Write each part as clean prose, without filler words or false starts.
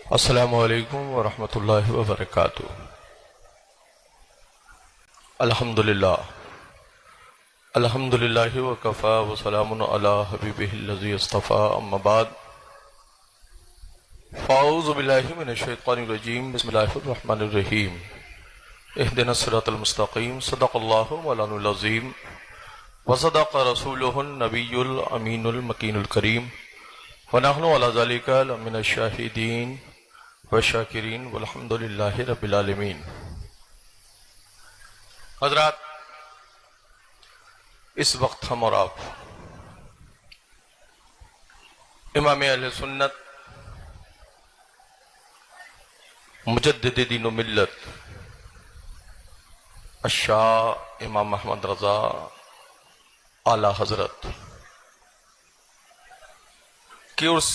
अस्सलामु अलैकुम वरहमतुल्लाहि वबरकातुहू। अल्हम्दुलिल्लाह अल्हम्दुलिल्लाहि वकफ़ा वसलामुन अला हबीबिहिल्लज़ी इस्तफ़ा अम्मा बाद फ़अऊज़ु बिल्लाहि मिनश्शैतानिर रजीम बिस्मिल्लाहिर रहमानिर रहीम इहदिनस सिरातल मुस्तक़ीम सदक़ल्लाहु मौलानुल अज़ीम व सदक़ रसूलुहुन नबियुल अमीनुल मकीनुल करीम व नहनु अला ज़ालिका लमिनश शाहिदीन व शाकिरीन वल्हम्दुलिल्लाहि रब्बिल आलमीन। हज़रात, इस वक्त हम और आप इमाम अहले सुन्नत मुजद्दिद दीन व मिल्लत अशाह इमाम अहमद रज़ा आला हजरत के उस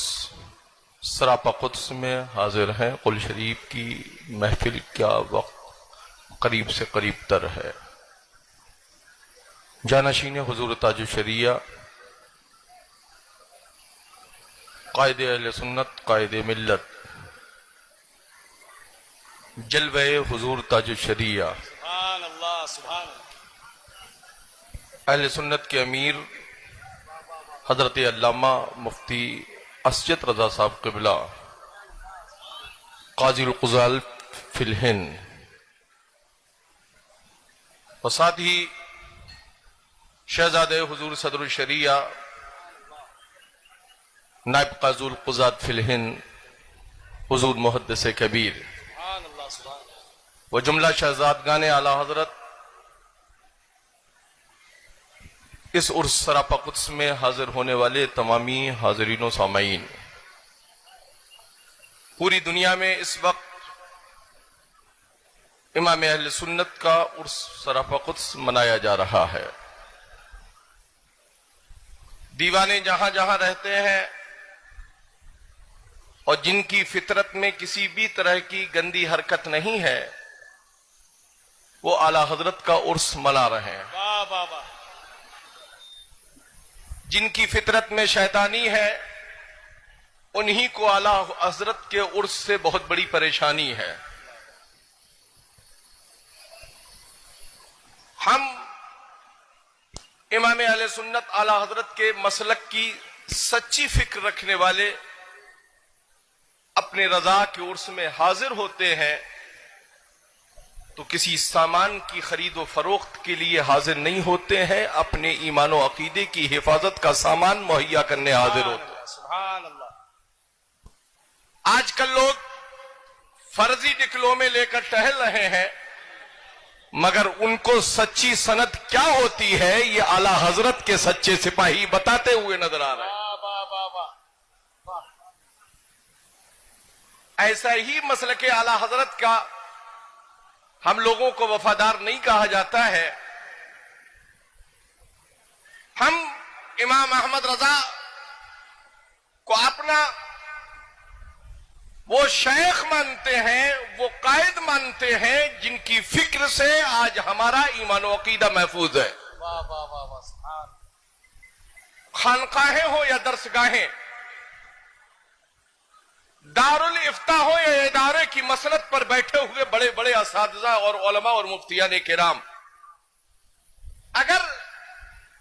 सरापा कुद्स में हाजिर हैं। कुल शरीफ की महफिल क्या वक्त करीब से करीब तर है। जानशीन हुजूर ताज शरिया कायदे अहले सुन्नत कायदे मिल्लत जलवे हुजूर ताज शरिया अहले सुन्नत के अमीर हजरत अल्लामा मुफ्ती असजद रजा साहब क़िबला काज़ील क़ुज़ात फ़िल हिंद और साथ ही शहजादे हुजूर सदरुल शरिया नायब काज़ील क़ुज़ात फ़िल हिंद हुजूर मुहद्दिस कबीर व जुमला शहजादगान आला हजरत इस उर्स सरापा कुद्स में हाजिर होने वाले तमामी हाजिरीनों सामाईन, पूरी दुनिया में इस वक्त इमाम अहले सुन्नत का उर्स सरापा कुद्स मनाया जा रहा है। दीवाने जहां जहां रहते हैं और जिनकी फितरत में किसी भी तरह की गंदी हरकत नहीं है, वो आला हजरत का उर्स मना रहे हैं। वाह वाह वाह। जिनकी फितरत में शैतानी है, उन्हीं को आला हजरत के उर्स से बहुत बड़ी परेशानी है। हम इमाम अहले सुन्नत आला हजरत के मसलक की सच्ची फिक्र रखने वाले अपने रजा के उर्स में हाजिर होते हैं तो किसी सामान की खरीद व फरोख्त के लिए हाजिर नहीं होते हैं, अपने ईमान व अकीदे की हिफाजत का सामान मुहैया करने हाजिर होते हैं। सुभान अल्लाह। आजकल लोग फर्जी डिप्लोमे लेकर टहल रहे हैं, मगर उनको सच्ची सनद क्या होती है ये आला हजरत के सच्चे सिपाही बताते हुए नजर आ रहे हैं। वाह वाह वाह वाह वाह। ऐसा ही मसलक के आला हजरत का हम लोगों को वफादार नहीं कहा जाता है। हम इमाम अहमद रजा को अपना वो शेख मानते हैं, वो कायद मानते हैं, जिनकी फिक्र से आज हमारा ईमान व अकीदा महफूज है। वाह वाह वाह वाह। सुभान। खानकाहें हो या दरसगाहें, दारुल इफ्ता हो या इदारे की मसनद पर बैठे हुए बड़े बड़े असातिज़ा और उलमा और मुफ्तियान किराम, अगर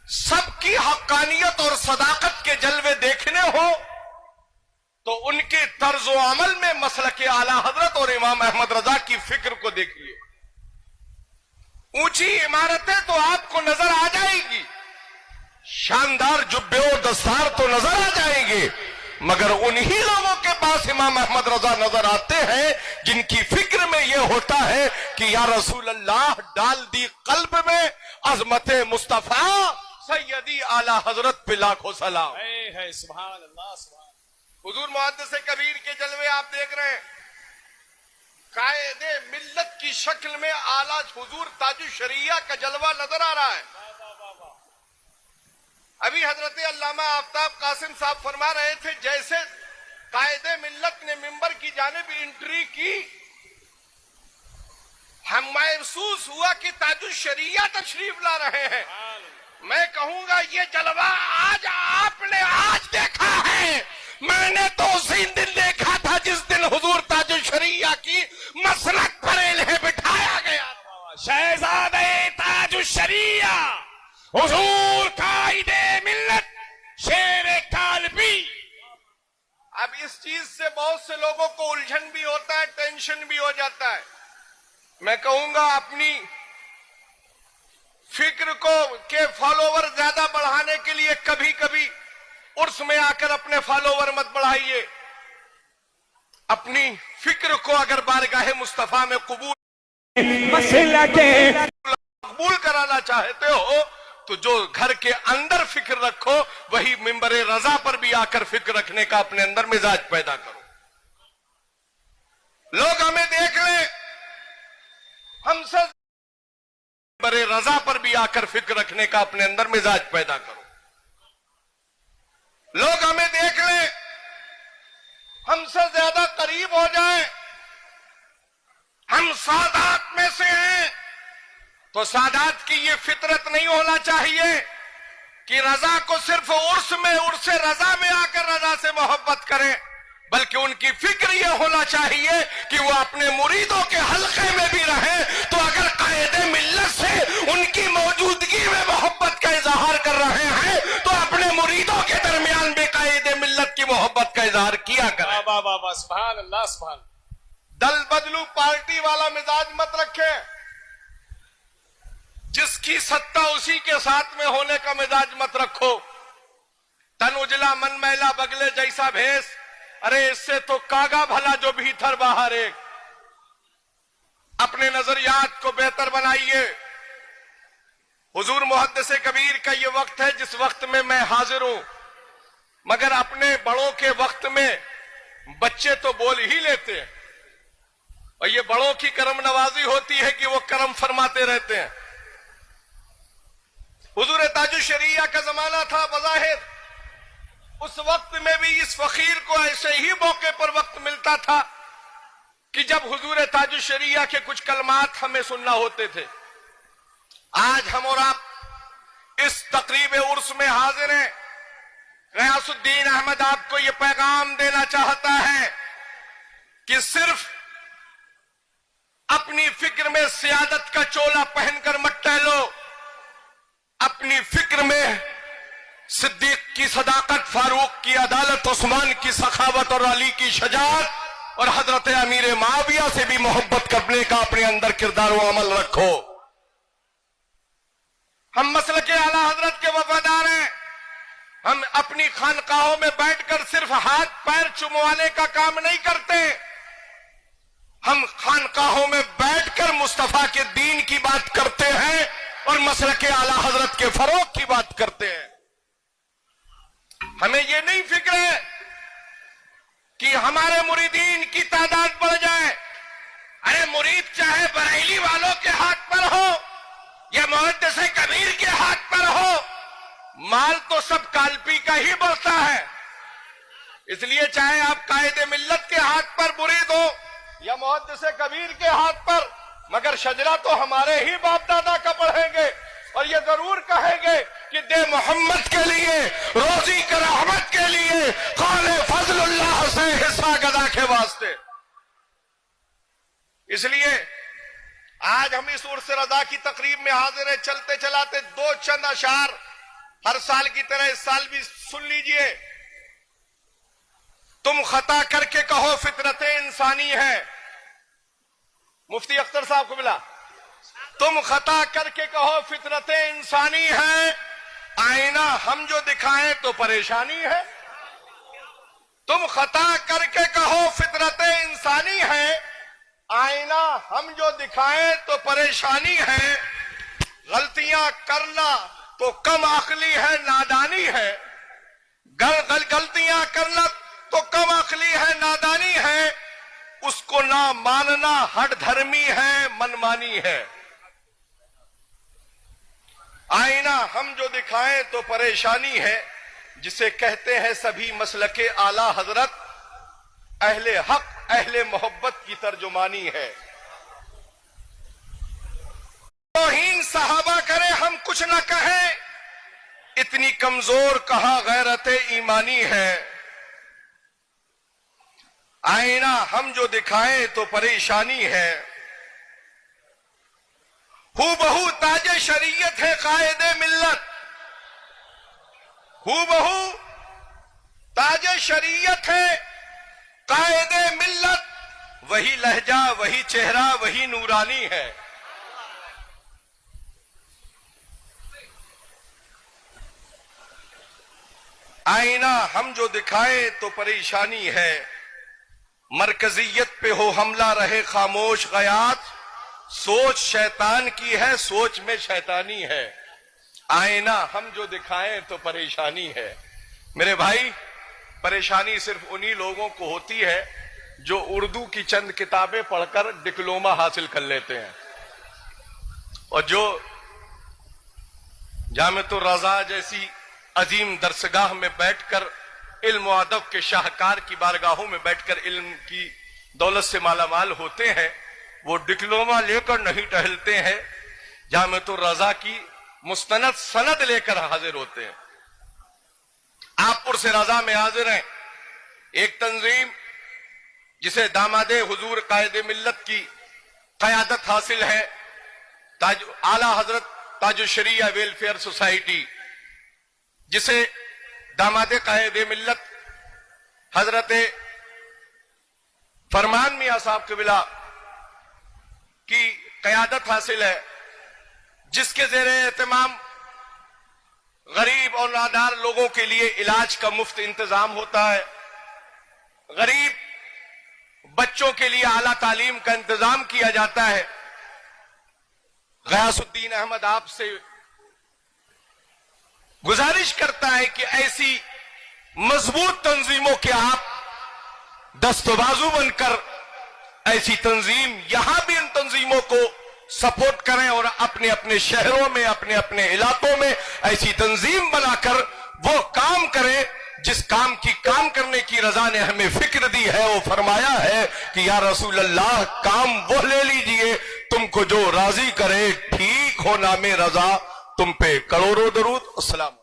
सबकी हक्कानियत और सदाकत के जलवे देखने हो तो उनके तर्ज अमल में मसलक आला हजरत और इमाम अहमद रजा की फिक्र को देखिए। ऊंची इमारतें तो आपको नजर आ जाएगी, शानदार जुब्बे और दस्तार तो नजर आ जाएंगे, मगर उन्हीं लोगों के पास इमाम अहमद रजा नजर आते हैं जिनकी फिक्र में यह होता है कि या रसूल अल्लाह डाल दी कल्ब में अजमत मुस्तफा सैयदी आला हजरत पे लाखों सलाम। है सुभान अल्लाह। सुभान। हुजूर मुहद्दिस कबीर के जलवे आप देख रहे हैं। कायदे मिल्लत की शक्ल में आला हुजूर ताजु शरिया का जलवा नजर आ रहा है। अभी हजरत अल्लामा आफ्ताब कासिम साहब फरमा रहे थे, जैसे कायदे मिल्लत ने मिंबर की जानिब एंट्री की, हम महसूस हुआ कि ताजु शरिया तशरीफ ला रहे हैं। मैं कहूंगा ये जलवा आज आपने आज देखा है, मैंने तो उसी दिन देखा था जिस दिन हुजूर ताजुल शरिया की मसलक पर इन्हें बिठाया गया। शहजादे ताजुल शरिया हुजूर कायदे मिल्लत शेर कालबी। अब इस चीज से बहुत से लोगों को उलझन भी होता है, टेंशन भी हो जाता है। मैं कहूंगा अपनी फिक्र को के फॉलोवर ज्यादा बढ़ाने के लिए कभी कभी उर्स में आकर अपने फॉलोवर मत बढ़ाइए। अपनी फिक्र को अगर बारगाहे मुस्तफा में कबूल कराना चाहते हो तो जो घर के अंदर फिक्र रखो वही मिंबरे रजा पर भी आकर फिक्र रखने का अपने अंदर मिजाज पैदा करो। लोग हमें देख ले, हमसे मिंबरे रजा पर भी आकर फिक्र रखने का अपने अंदर मिजाज पैदा करो। लोग हमें देख ले, हमसे ज्यादा करीब हो जाए, हम सादात में से हैं, तो सादात की ये फितरत नहीं होना चाहिए कि रजा को सिर्फ उर्स में, उर्स रजा में आकर रजा से मोहब्बत करें, बल्कि उनकी फिक्र यह होना चाहिए कि वो अपने मुरीदों के हल्के में भी रहें। तो अगर कायदे मिल्लत से उनकी मौजूदगी में मोहब्बत का इजहार कर रहे हैं तो अपने मुरीदों के दरमियान भी कायदे मिल्लत की मोहब्बत का इजहार किया करें। वाह वाह वाह, सुभान अल्लाह, सुभान। दल बदलू पार्टी वाला मिजाज मत रखें। जिसकी सत्ता उसी के साथ में होने का मिजाज मत रखो। तन उजला मन मैला बगले जैसा भेस, अरे इससे तो कागा भला जो भीतर बाहर एक। अपने नजरियात को बेहतर बनाइए। हुजूर मुहद्दिस कबीर का ये वक्त है जिस वक्त में मैं हाजिर हूं, मगर अपने बड़ों के वक्त में बच्चे तो बोल ही लेते हैं, और ये बड़ों की करम नवाजी होती है कि वो करम फरमाते रहते हैं। हुजूर ताजुल शरिया का जमाना था बज़ाहिर, उस वक्त में भी इस फकीर को ऐसे ही मौके पर वक्त मिलता था कि जब हुजूर ताजुल शरिया के कुछ कलमात हमें सुनना होते थे। आज हम और आप इस तकरीब उर्स में हाजिर हैं। गयासुद्दीन अहमद आपको यह पैगाम देना चाहता है कि सिर्फ अपनी फिक्र में सियादत का चोला पहनकर मत टहलो। अपनी फिक्र में सिद्दीक की सदाकत, फारूक की अदालत, उस्मान की सखावत और अली की शजाअत और हजरत अमीर माविया से भी मोहब्बत करने का अपने अंदर किरदार व अमल रखो। हम मसलके आला हजरत के वफादार हैं। हम अपनी खानकाहों में बैठकर सिर्फ हाथ पैर चुमवाने का काम नहीं करते। हम खानकाहों में बैठकर मुस्तफा के दीन की बात करते हैं और मसलके आला हजरत के फरोग की बात करते हैं। हमें यह नहीं फिक्र है कि हमारे मुरीदीन की तादाद बढ़ जाए। अरे मुरीद चाहे बरेली वालों के हाथ पर हो या मुहद्दिस कबीर के हाथ पर हो, माल तो सब कालपी का ही बढ़ता है। इसलिए चाहे आप कायदे मिल्लत के हाथ पर मुरीद हो या मुहद्दिस कबीर के हाथ पर, मगर शजरा तो हमारे ही बाप दादा का पढ़ेंगे और ये जरूर कहेंगे कि दे मोहम्मद के लिए, रोजी के रहमत के लिए, खाले फजलुल्लाह से हिस्सा गदा के वास्ते। इसलिए आज हम इस उर्स रजा की तकरीब में हाजिर है। चलते चलाते दो चंद अशार हर साल की तरह इस साल भी सुन लीजिए। तुम खता करके कहो फितरत इंसानी है। मुफ्ती अख्तर साहब को मिला। तुम खता करके कहो फितरत इंसानी है, आईना हम जो दिखाएं तो परेशानी है। तुम खता करके कहो फितरत इंसानी है, आईना हम जो दिखाएं तो परेशानी है। गलतियां करना तो कम अक्ली है, नादानी है। गलतियां करना तो कम अक्ली है, नादानी है। उसको ना मानना हठ धर्मी है, मनमानी है। आईना हम जो दिखाएं तो परेशानी है, जिसे कहते हैं सभी मसलके आला हजरत, अहले हक अहले मोहब्बत की तर्जुमानी है। तौहीन सहाबा करे हम कुछ न कहें, इतनी कमजोर कहां गैरत ईमानी है। आईना हम जो दिखाएं तो परेशानी है। हूबहू ताजे शरीयत है कायदे मिल्लत, हूबहू ताजे शरीयत है कायदे मिल्लत, वही लहजा वही चेहरा वही नूरानी है। आईना हम जो दिखाएं तो परेशानी है, मरकजियत पे हो हमला रहे खामोश गयात, सोच शैतान की है सोच में शैतानी है। आईना हम जो दिखाएं तो परेशानी है। मेरे भाई, परेशानी सिर्फ उन्हीं लोगों को होती है जो उर्दू की चंद किताबें पढ़कर डिप्लोमा हासिल कर लेते हैं, और जो जामिअतुर रज़ा जैसी अजीम दरसगाह में बैठकर इल्म व अदब के शाहकार की बारगाहों में बैठकर इल्म की दौलत से मालामाल होते हैं, वो डिप्लोमा लेकर नहीं टहलते हैं, जामिअतुर रज़ा की मुस्तनद सनद लेकर हाजिर होते हैं। आप पुरस रज़ा में हाजिर हैं। एक तंजीम जिसे दामादे हुजूर कायदे मिल्लत की क़यादत हासिल है, आला हजरत ताजुल शरिया वेलफेयर सोसाइटी, जिसे दामादे कायदे मिल्लत हजरत फरमान मियां साहब क़िबला की क़यादत हासिल है, जिसके ज़ेरे एहतमाम गरीब और नादार लोगों के लिए इलाज का मुफ्त इंतजाम होता है, गरीब बच्चों के लिए आला तालीम का इंतजाम किया जाता है। गयासुद्दीन अहमद आपसे गुजारिश करता है कि ऐसी मजबूत तंजीमों के आप दस्तबाजू बनकर ऐसी तंजीम यहां भी इन तंजीमों को सपोर्ट करें, और अपने अपने शहरों में अपने अपने इलाकों में ऐसी तंजीम बनाकर वो काम करें जिस काम की काम करने की रजा ने हमें फिक्र दी है। वो फरमाया है कि या रसूल अल्लाह, काम वो ले लीजिए तुमको जो राजी करे, ठीक हो नामे रजा तुम पे करोड़ों दरूद। अस्सलाम।